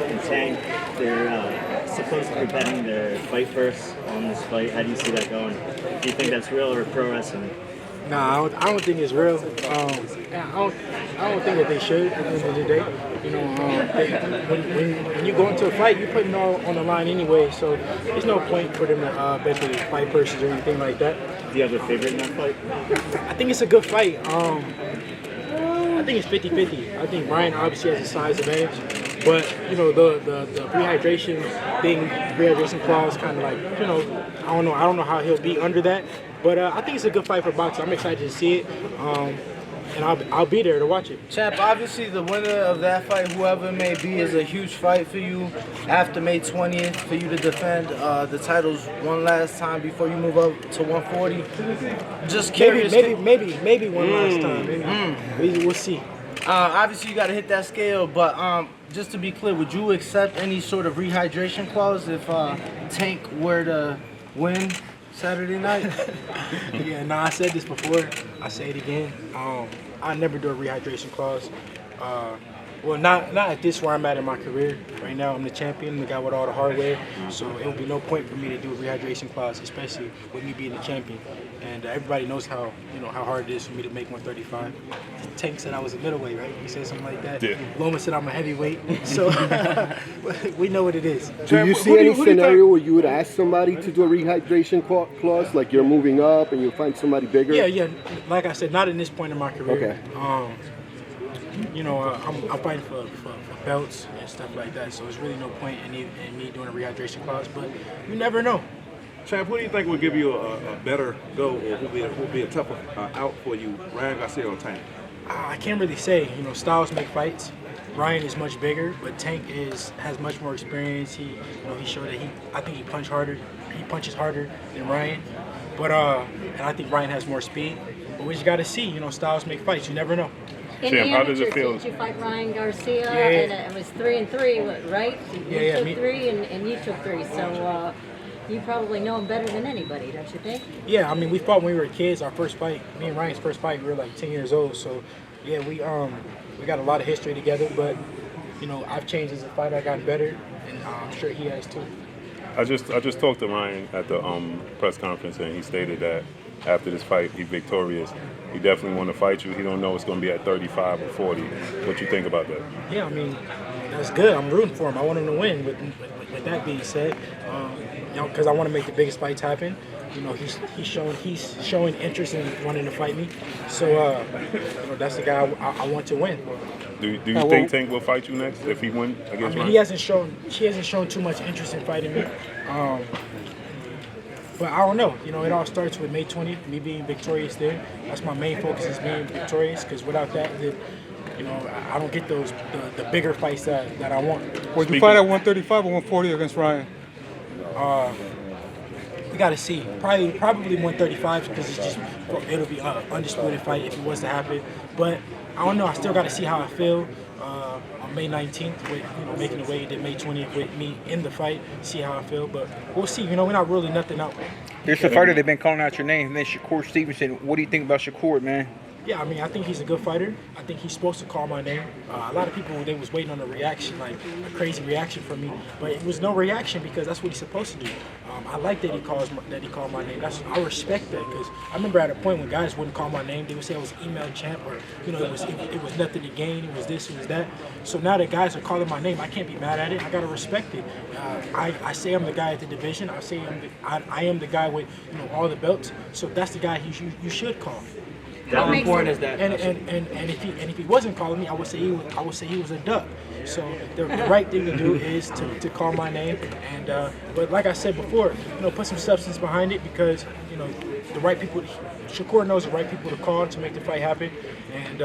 and Tank, they're supposedly betting their fight first on this fight. How do you see that going? Do you think that's real or pro wrestling? Nah, I don't think it's real. I don't think that they should at the end of the day. You know, when you go into a fight, you're putting it all on the line anyway, so there's no point for them to bet the fight persons or anything like that. Do you have a favorite in that fight? I think it's a good fight. I think it's 50-50. I think Ryan obviously has a size advantage, but you know the rehydration thing, rehydration clause, kind of like, you know, I don't know how he'll be under that, but I think it's a good fight for boxing. I'm excited to see it, and I'll be there to watch it. Champ, obviously the winner of that fight, whoever it may be, is a huge fight for you after May 20th for you to defend the titles one last time before you move up to 140. Just curious. Maybe one last time. Maybe. We'll see. Obviously you got to hit that scale, but just to be clear, would you accept any sort of rehydration clause if Tank were to win Saturday night? Yeah, no, I said this before. I say it again. I never do a rehydration clause. Well, not at this where I'm at in my career. Right now, I'm the champion, the guy with all the hardware. So it would be no point for me to do a rehydration clause, especially with me being the champion. And everybody knows how hard it is for me to make 135. Tank said I was a middleweight, right? He said something like that. Yeah. Loma said I'm a heavyweight. So we know what it is. Do you see any scenario where you would ask somebody to do a rehydration clause, like you're moving up and you find somebody bigger? Yeah. Like I said, not in this point in my career. Okay. You know, I'm fighting for belts and stuff like that, so there's really no point in me doing a rehydration clause, but you never know. Champ, who do you think will give you a better go, or who will be a tougher out for you, Ryan Garcia or Tank? I can't really say. You know, styles make fights. Ryan is much bigger, but Tank has much more experience. He showed that I think he punches harder than Ryan, but and I think Ryan has more speed. But we just got to see. You know, styles make fights. You never know. Champ, how does it feel? Did you fight Ryan Garcia? Yeah. And it was 3-3, right? You took 3 and you took 3. So you probably know him better than anybody, don't you think? Yeah, I mean, we fought when we were kids. Our first fight, me and Ryan's first fight, we were like 10 years old. So yeah, we got a lot of history together. But you know, I've changed as a fighter. I've gotten better, and I'm sure he has too. I just talked to Ryan at the press conference, and he stated that after this fight, he's victorious. He definitely want to fight you. He don't know it's going to be at 35 or 40. What you think about that? Yeah, I mean, that's good. I'm rooting for him. I want him to win. With that being said, you know, because I want to make the biggest fights happen. You know, he's showing interest in wanting to fight me. So, you know, that's the guy I want to win. Do you think Tank will fight you next if he win against Ryan? He hasn't shown too much interest in fighting me. But I don't know. You know, it all starts with May 20th, me being victorious there. That's my main focus, is being victorious, because without that, you know, I don't get the bigger fights that I want. Would you fight at 135 or 140 against Ryan? We got to see. Probably 135, because it'll be an undisputed fight if it was to happen. But I don't know. I still got to see how I feel on May 19th, with, you know, making the weight at May 20th with me in the fight. See how I feel, but we'll see. You know, we're not ruling nothing out. There's a fighter they've been calling out your name, and then Shakur Stevenson. What do you think about Shakur, man? Yeah, I mean, I think he's a good fighter. I think he's supposed to call my name. A lot of people, they was waiting on a reaction, like a crazy reaction from me, but it was no reaction, because that's what he's supposed to do. I like that he called my name. I respect that, because I remember at a point when guys wouldn't call my name, they would say I was email champ, or you know, it was nothing to gain, it was this, it was that. So now that guys are calling my name, I can't be mad at it. I gotta respect it. I say I'm the guy at the division. I say I am the guy with, you know, all the belts. So that's the guy you should call. How important is that? And if he wasn't calling me, I would say he was a duck. So the right thing to do is to call my name. And but like I said before, you know, put some substance behind it, because you know the right people. Shakur knows the right people to call to make the fight happen. And